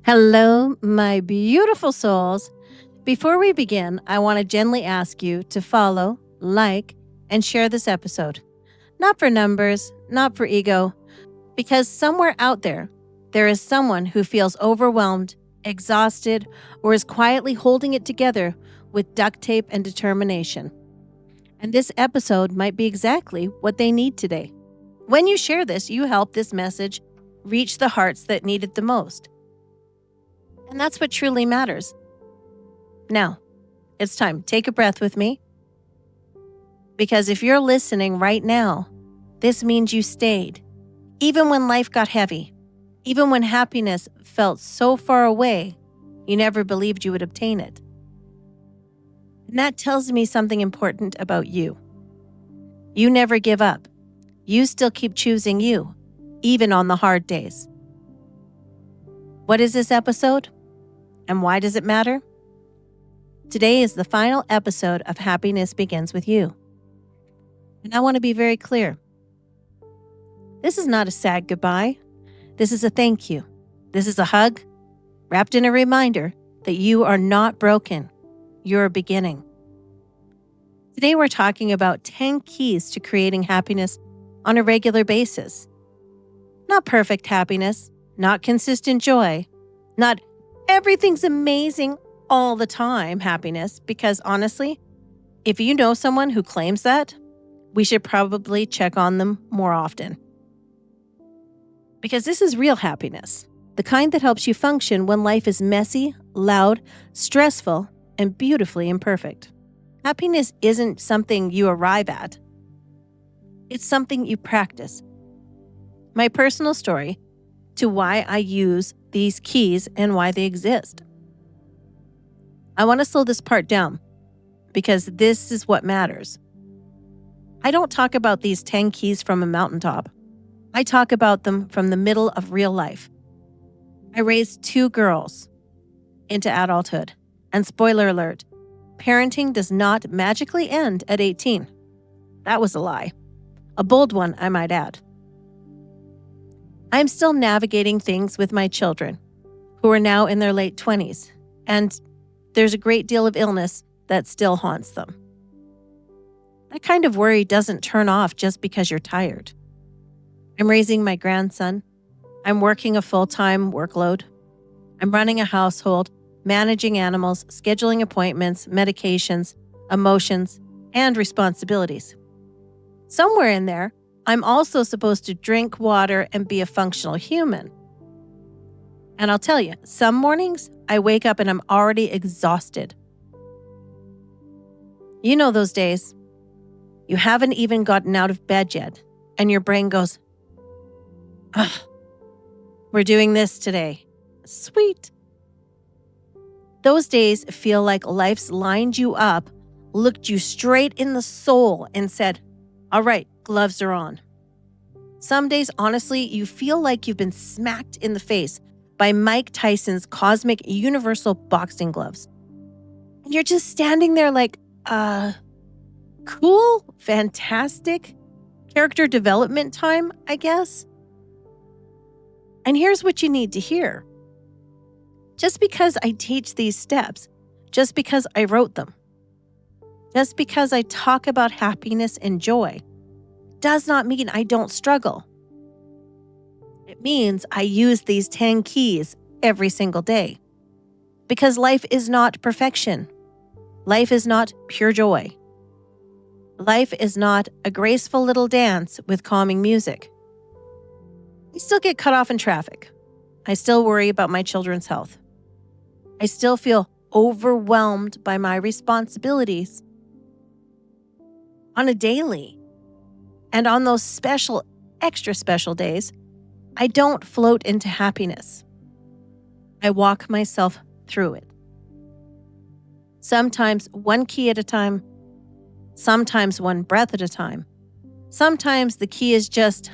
Hello, my beautiful souls. Before we begin, I want to gently ask you to follow, like, and share this episode. Not for numbers, not for ego, because somewhere out there is someone who feels overwhelmed, exhausted, or is quietly holding it together with duct tape and determination. And this episode might be exactly what they need today. When you share this, you help this message reach the hearts that need it the most. And that's what truly matters. Now, it's time. Take a breath with me. Because if you're listening right now, this means you stayed. Even when life got heavy, even when happiness felt so far away, you never believed you would obtain it. And that tells me something important about you. You never give up. You still keep choosing you, even on the hard days. What is this episode? And why does it matter? Today is the final episode of Happiness Begins With You. And I want to be very clear. This is not a sad goodbye. This is a thank you. This is a hug wrapped in a reminder that you are not broken. You're beginning. Today we're talking about 10 keys to creating happiness on a regular basis. Not perfect happiness, not consistent joy, not everything's amazing all the time happiness, because honestly, if you know someone who claims that, we should probably check on them more often. Because this is real happiness, the kind that helps you function when life is messy, loud, stressful, and beautifully imperfect. Happiness isn't something you arrive at. It's something you practice. My personal story to why I use these keys and why they exist. I want to slow this part down because this is what matters. I don't talk about these 10 keys from a mountaintop. I talk about them from the middle of real life. I raised 2 girls into adulthood. And spoiler alert, parenting does not magically end at 18. That was a lie. A bold one, I might add. I'm still navigating things with my children, who are now in their late 20s, and there's a great deal of illness that still haunts them. That kind of worry doesn't turn off just because you're tired. I'm raising my grandson. I'm working a full-time workload. I'm running a household, managing animals, scheduling appointments, medications, emotions, and responsibilities. Somewhere in there, I'm also supposed to drink water and be a functional human. And I'll tell you, some mornings I wake up and I'm already exhausted. You know those days. You haven't even gotten out of bed yet, and your brain goes, "Ugh, we're doing this today. Sweet." Those days feel like life's lined you up, looked you straight in the soul, and said, "All right, gloves are on." Some days, honestly, you feel like you've been smacked in the face by Mike Tyson's cosmic universal boxing gloves. And you're just standing there like, cool, fantastic, character development time, I guess. And here's what you need to hear. Just because I teach these steps, just because I wrote them, just because I talk about happiness and joy, does not mean I don't struggle. It means I use these 10 keys every single day. Because life is not perfection. Life is not pure joy. Life is not a graceful little dance with calming music. I still get cut off in traffic. I still worry about my children's health. I still feel overwhelmed by my responsibilities on a daily. And on those special, extra special days, I don't float into happiness. I walk myself through it. Sometimes one key at a time, sometimes one breath at a time. Sometimes the key is just,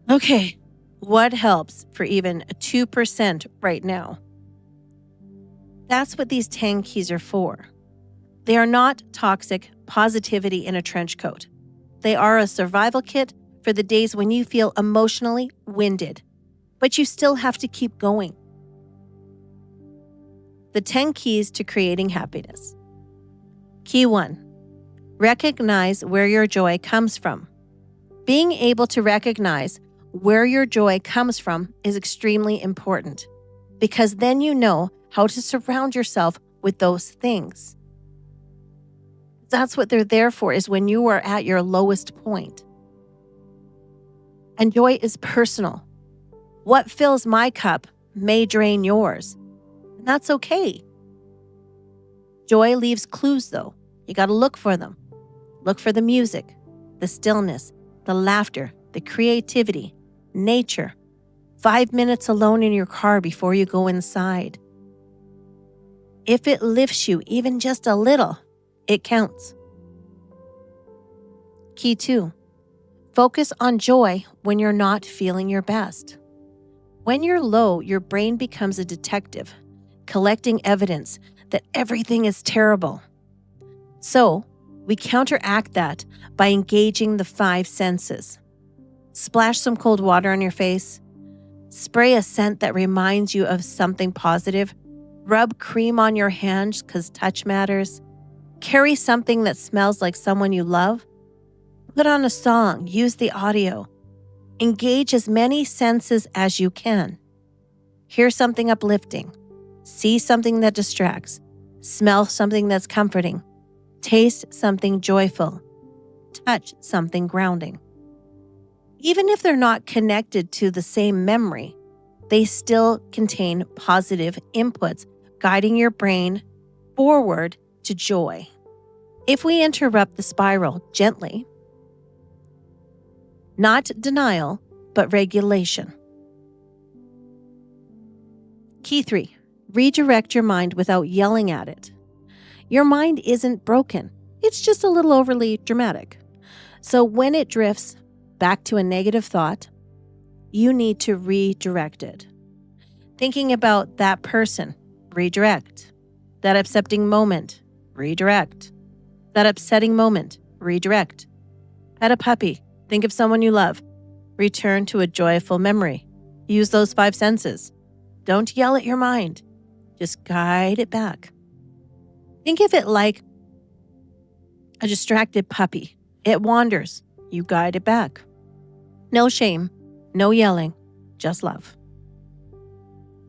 okay, what helps for even 2% right now? That's what these 10 keys are for. They are not toxic positivity in a trench coat. They are a survival kit for the days when you feel emotionally winded, but you still have to keep going. The 10 keys to creating happiness. Key 1. Recognize where your joy comes from. Being able to recognize where your joy comes from is extremely important because then you know how to surround yourself with those things. That's what they're there for, is when you are at your lowest point. And joy is personal. What fills my cup may drain yours. And that's okay. Joy leaves clues, though. You got to look for them. Look for the music, the stillness, the laughter, the creativity, nature. 5 minutes alone in your car before you go inside. If it lifts you even just a little, it counts. Key 2. Focus on joy when you're not feeling your best. When you're low, your brain becomes a detective, collecting evidence that everything is terrible. So, we counteract that by engaging the 5 senses. Splash some cold water on your face. Spray a scent that reminds you of something positive. Rub cream on your hands because touch matters. Carry something that smells like someone you love. Put on a song. Use the audio. Engage as many senses as you can. Hear something uplifting. See something that distracts. Smell something that's comforting. Taste something joyful. Touch something grounding. Even if they're not connected to the same memory, they still contain positive inputs, guiding your brain forward to joy. If we interrupt the spiral gently, not denial, but regulation. Key 3. Redirect your mind without yelling at it. Your mind isn't broken. It's just a little overly dramatic. So when it drifts back to a negative thought, you need to redirect it. Thinking about that person, redirect. That upsetting moment, redirect. That upsetting moment, redirect. Pet a puppy. Think of someone you love. Return to a joyful memory. Use those 5 senses. Don't yell at your mind. Just guide it back. Think of it like a distracted puppy. It wanders. You guide it back. No shame, no yelling, just love.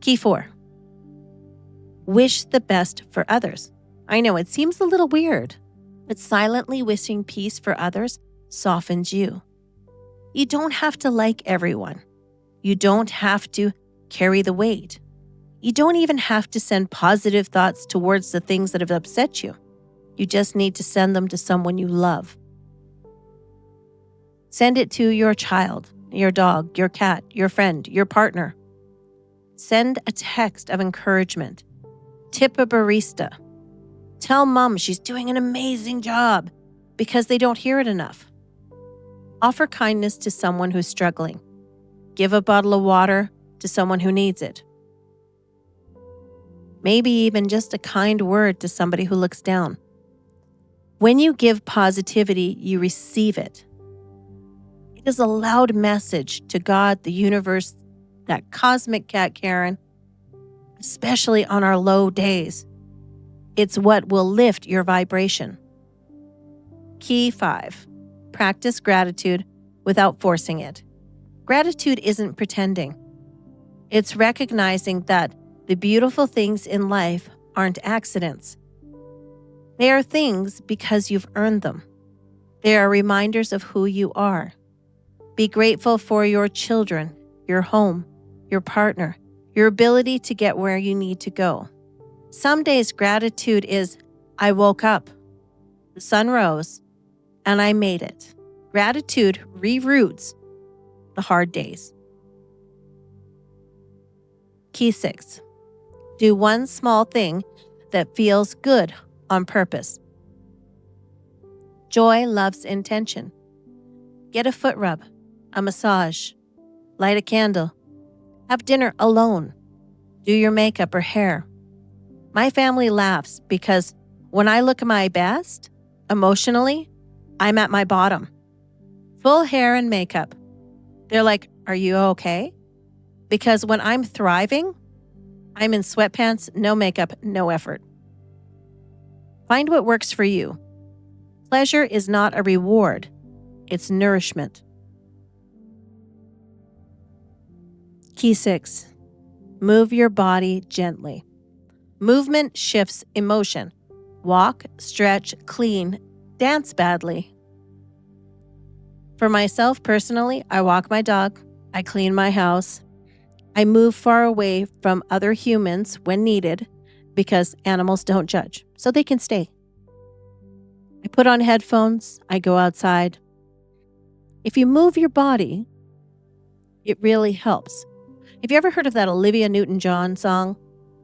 Key 4. Wish the best for others. I know it seems a little weird, but silently wishing peace for others softens you. You don't have to like everyone. You don't have to carry the weight. You don't even have to send positive thoughts towards the things that have upset you. You just need to send them to someone you love. Send it to your child, your dog, your cat, your friend, your partner. Send a text of encouragement. Tip a barista. Tell mom she's doing an amazing job because they don't hear it enough. Offer kindness to someone who's struggling. Give a bottle of water to someone who needs it. Maybe even just a kind word to somebody who looks down. When you give positivity, you receive it. It is a loud message to God, the universe, that cosmic cat Karen, especially on our low days. It's what will lift your vibration. Key 5. Practice gratitude without forcing it. Gratitude isn't pretending. It's recognizing that the beautiful things in life aren't accidents. They are things because you've earned them. They are reminders of who you are. Be grateful for your children, your home, your partner, your ability to get where you need to go. Some days gratitude is, I woke up, the sun rose, and I made it. Gratitude reroutes the hard days. Key 6. Do one small thing that feels good on purpose. Joy loves intention. Get a foot rub, a massage, light a candle, have dinner alone, do your makeup or hair. My family laughs because when I look my best, emotionally, I'm at my bottom. Full hair and makeup. They're like, are you okay? Because when I'm thriving, I'm in sweatpants, no makeup, no effort. Find what works for you. Pleasure is not a reward, it's nourishment. Key 6. Move your body gently. Movement shifts emotion. Walk, stretch, clean, dance badly. For myself personally, I walk my dog, I clean my house, I move far away from other humans when needed because animals don't judge, so they can stay. I put on headphones, I go outside. If you move your body, it really helps. Have you ever heard of that Olivia Newton-John song,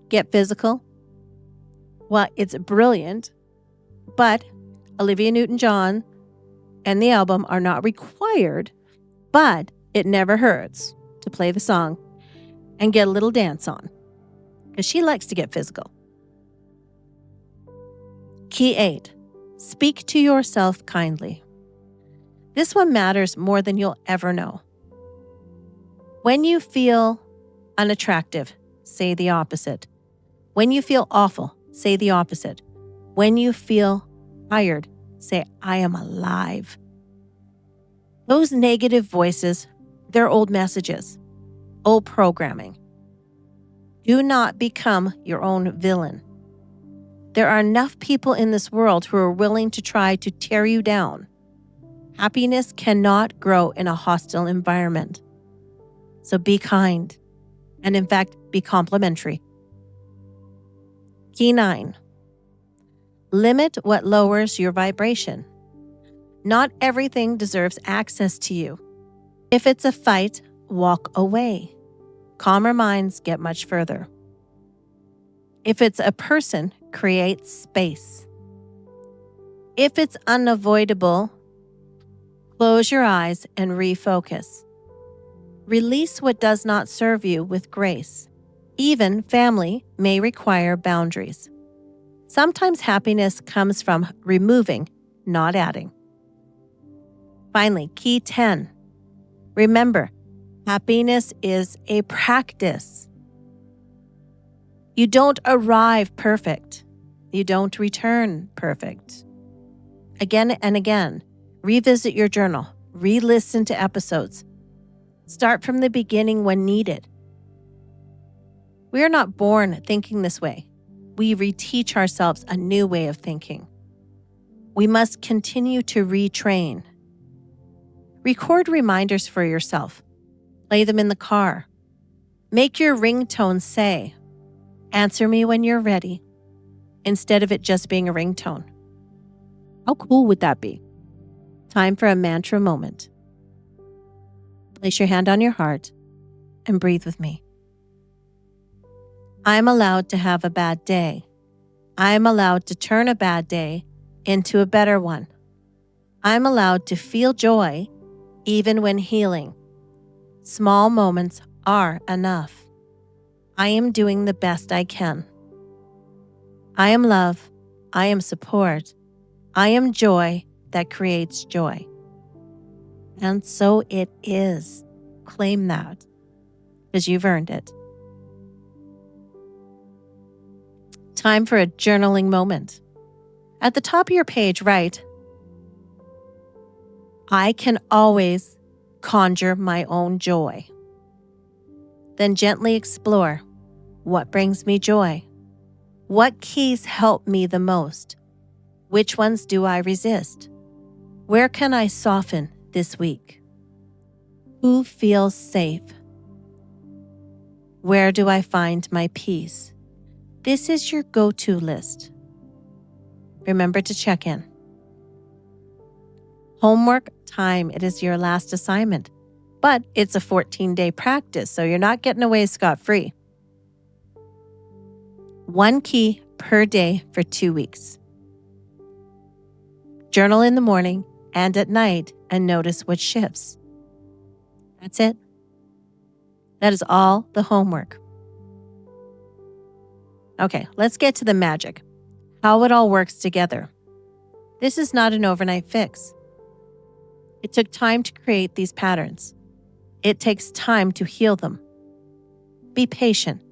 Get Physical? Well, it's brilliant, but Olivia Newton-John and the album are not required, but it never hurts to play the song and get a little dance on, because she likes to get physical. Key 8. Speak to yourself kindly. This one matters more than you'll ever know. When you feel unattractive, say the opposite. When you feel awful, say the opposite. When you feel tired, say, I am alive. Those negative voices, they're old messages, old programming. Do not become your own villain. There are enough people in this world who are willing to try to tear you down. Happiness cannot grow in a hostile environment. So be kind, and in fact, be complimentary. Key 9. Limit what lowers your vibration. Not everything deserves access to you. If it's a fight, walk away. Calmer minds get much further. If it's a person, create space. If it's unavoidable, close your eyes and refocus. Release what does not serve you with grace. Even family may require boundaries. Sometimes happiness comes from removing, not adding. Finally, key 10. Remember, happiness is a practice. You don't arrive perfect. You don't return perfect. Again and again, revisit your journal, re-listen to episodes. Start from the beginning when needed. We are not born thinking this way. We reteach ourselves a new way of thinking. We must continue to retrain. Record reminders for yourself. Play them in the car. Make your ringtone say, answer me when you're ready, instead of it just being a ringtone. How cool would that be? Time for a mantra moment. Place your hand on your heart and breathe with me. I'm allowed to have a bad day. I'm allowed to turn a bad day into a better one. I'm allowed to feel joy even when healing. Small moments are enough. I am doing the best I can. I am love. I am support. I am joy that creates joy. And so it is. Claim that, because you've earned it. Time for a journaling moment. At the top of your page, write, I can always conjure my own joy. Then gently explore, what brings me joy? What keys help me the most? Which ones do I resist? Where can I soften this week? Who feels safe? Where do I find my peace? This is your go-to list. Remember to check in. Homework time, it is your last assignment, but it's a 14-day practice, so you're not getting away scot-free. 1 key per day for 2 weeks. Journal in the morning and at night and notice what shifts. That's it. That is all the homework. Okay, let's get to the magic. How it all works together. This is not an overnight fix. It took time to create these patterns. It takes time to heal them. Be patient.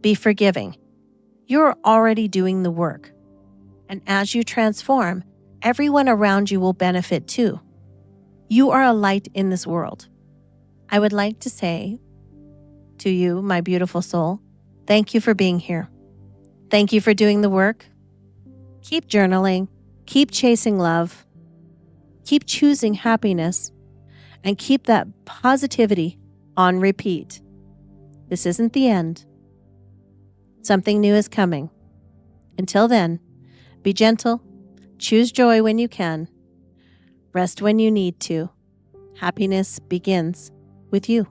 Be forgiving. You're already doing the work. And as you transform, everyone around you will benefit too. You are a light in this world. I would like to say to you, my beautiful soul, thank you for being here. Thank you for doing the work. Keep journaling, keep chasing love, keep choosing happiness, and keep that positivity on repeat. This isn't the end. Something new is coming. Until then, be gentle, choose joy when you can, rest when you need to. Happiness begins with you.